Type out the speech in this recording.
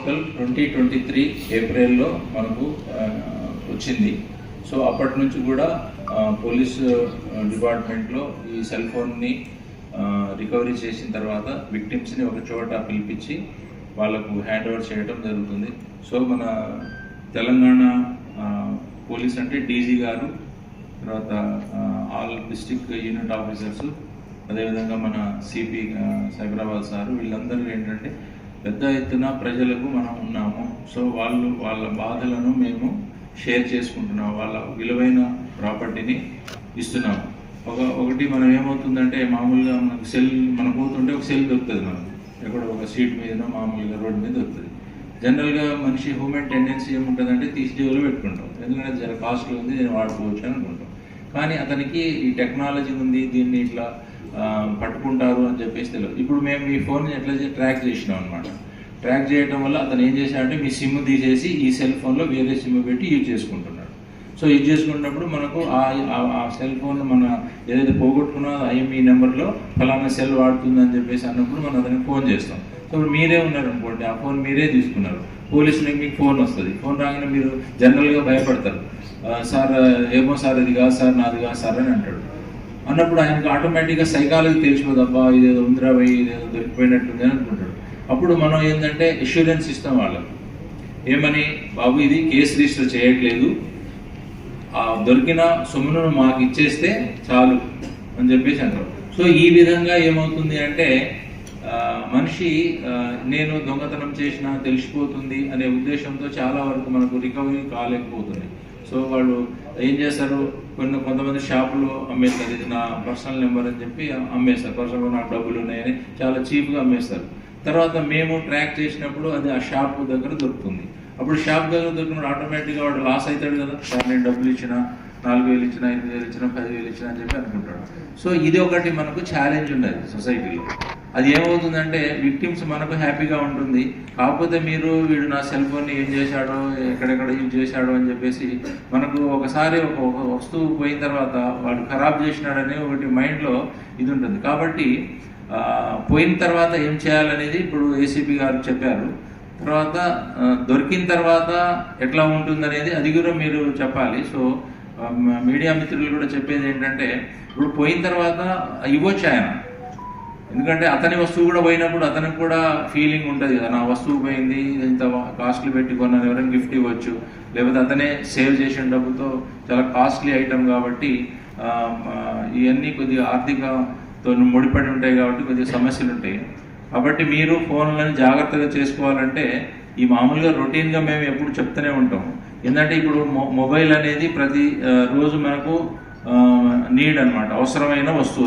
Local 2023 ఏప్రిల్లో మనకు వచ్చింది. సో అప్పటి నుంచి కూడా పోలీస్ డిపార్ట్మెంట్లో ఈ సెల్ ఫోన్ని రికవరీ చేసిన తర్వాత విక్టిమ్స్ని ఒక చోట పిలిపించి వాళ్ళకు హ్యాండ్ ఓవర్ చేయడం జరుగుతుంది. సో మన తెలంగాణ పోలీస్ అంటే డీజీ గారు, తర్వాత ఆల్ డిస్ట్రిక్ట్ యూనిట్ ఆఫీసర్స్, అదేవిధంగా మన సిపి సైబరాబాద్ సారు, వీళ్ళందరూ ఏంటంటే పెద్ద ఎత్తున ప్రజలకు మనం ఉన్నాము. సో వాళ్ళ బాధలను మేము షేర్ చేసుకుంటున్నాము, వాళ్ళ విలువైన ప్రాపర్టీని ఇస్తున్నాము. ఒకటి మనం ఏమవుతుందంటే మామూలుగా మనకు సెల్ మనం పోతుంటే ఒక సెల్ దొరుకుతుంది, మనకు ఎక్కడ ఒక సీట్ మీదనో మామూలుగా రోడ్డు మీద దొరుకుతుంది. జనరల్గా మనిషి హ్యూమన్ టెండెన్సీ ఏముంటుందంటే తీసి జేబులో పెట్టుకుంటాం, ఎందుకంటే జర కాస్ట్లీ ఉంది, నేను వాడుకోవచ్చు అని అనుకుంటాం. కానీ అతనికి ఈ టెక్నాలజీ ఉంది, దీన్ని ఇట్లా పట్టుకుంటారు అని చెప్పేసి తెలియదు. ఇప్పుడు మేము మీ ఫోన్ని ఎట్లా ట్రాక్ చేసినాం అనమాట. ట్రాక్ చేయడం వల్ల అతను ఏం చేశాడంటే మీ సిమ్ తీసేసి ఈ సెల్ ఫోన్లో వేరే సిమ్ పెట్టి యూజ్ చేసుకుంటున్నాడు. సో యూజ్ చేసుకున్నప్పుడు మనకు ఆ సెల్ ఫోన్ మన ఏదైతే పోగొట్టుకున్నా ఐఎంఈ నెంబర్లో ఫలానా సెల్ వాడుతుందని చెప్పేసి అన్నప్పుడు మనం అతనికి ఫోన్ చేస్తాం. సో ఇప్పుడు మీరే ఉన్నారనుకోండి, ఆ ఫోన్ మీరే తీసుకున్నారు, పోలీసులకు మీకు ఫోన్ వస్తుంది. ఫోన్ రాగానే మీరు జనరల్గా భయపడతారు, సార్ ఏమో సార్ ఇది కాదు సార్, నాది కాదు సార్ అని అంటాడు. అన్నప్పుడు ఆయనకు ఆటోమేటిక్గా సైకాలజీ తెలిసిపోదు, అబ్బా ఇదేదో ఉందిరా పోయి ఇదేదో దొరికిపోయినట్టుంది అని అనుకుంటాడు. అప్పుడు మనం ఏంటంటే అష్యూరెన్స్ ఇస్తాం వాళ్ళకు, ఏమని, బాబు ఇది కేసు రిజిస్టర్ చేయట్లేదు, దొరికిన సొమ్మును మాకు ఇచ్చేస్తే చాలు అని చెప్పేసి అంటారు. సో ఈ విధంగా ఏమవుతుంది అంటే మనిషి నేను దొంగతనం చేసినా తెలిసిపోతుంది అనే ఉద్దేశంతో చాలా వరకు మనకు రికవరీ కాలేకపోతుంది. సో వాళ్ళు ఏం చేస్తారు, కొంతమంది షాపులో అమ్మేస్తారు, ఇది నా పర్సనల్ నెంబర్ అని చెప్పి అమ్మేస్తారు, పర్సనల్ నాకు డబ్బులు ఉన్నాయని చాలా చీప్గా అమ్మేస్తారు. తర్వాత మేము ట్రాక్ చేసినప్పుడు అది ఆ షాప్ దగ్గర దొరుకుతుంది. అప్పుడు షాప్ దగ్గర దొరికినప్పుడు ఆటోమేటిక్గా వాడు లాస్ అవుతాడు కదా, సార్ నేను డబ్బులు ఇచ్చిన, 4,000 ఇచ్చిన, 5,000 ఇచ్చిన, 10,000 ఇచ్చిన అని చెప్పి అనుకుంటాడు. సో ఇది ఒకటి మనకు ఛాలెంజ్ ఉన్నది సొసైటీలో. అది ఏమవుతుందంటే విక్టిమ్స్ మనకు హ్యాపీగా ఉంటుంది, కాకపోతే మీరు వీడు నా సెల్ ఫోన్ని ఏం చేశాడో, ఎక్కడెక్కడ యూజ్ చేశాడో అని చెప్పేసి మనకు ఒకసారి ఒక వస్తువు పోయిన తర్వాత వాడు ఖరాబ్ చేసినాడనే ఒకటి మైండ్లో ఇది ఉంటుంది. కాబట్టి పోయిన తర్వాత ఏం చేయాలనేది ఇప్పుడు ఏసీపీ గారు చెప్పారు. తర్వాత దొరికిన తర్వాత ఎట్లా ఉంటుందనేది అది కూడా మీరు చెప్పాలి. సో మీడియా మిత్రులు కూడా చెప్పేది ఏంటంటే ఇప్పుడు పోయిన తర్వాత ఇవ్వచ్చు ఆయన, ఎందుకంటే అతని వస్తువు కూడా పోయినప్పుడు అతనికి కూడా ఫీలింగ్ ఉంటుంది కదా, నా వస్తువు పోయింది, ఇంత కాస్ట్లీ పెట్టి కొన్నాను, ఎవరైనా గిఫ్ట్ ఇవ్వచ్చు, లేకపోతే అతనే సేవ్ చేసిన డబ్బుతో చాలా కాస్ట్లీ ఐటమ్ కాబట్టి ఇవన్నీ కొద్దిగా ఆర్థికతో ముడిపడి ఉంటాయి కాబట్టి కొద్దిగా సమస్యలు ఉంటాయి. కాబట్టి మీరు ఫోన్లను జాగ్రత్తగా చేసుకోవాలంటే ఈ మామూలుగా రొటీన్గా మేము ఎప్పుడు చెప్తూనే ఉంటాం. ఎందుకంటే ఇప్పుడు మొబైల్ అనేది ప్రతి రోజు మనకు నీడ్ అనమాట, అవసరమైన వస్తువు అది.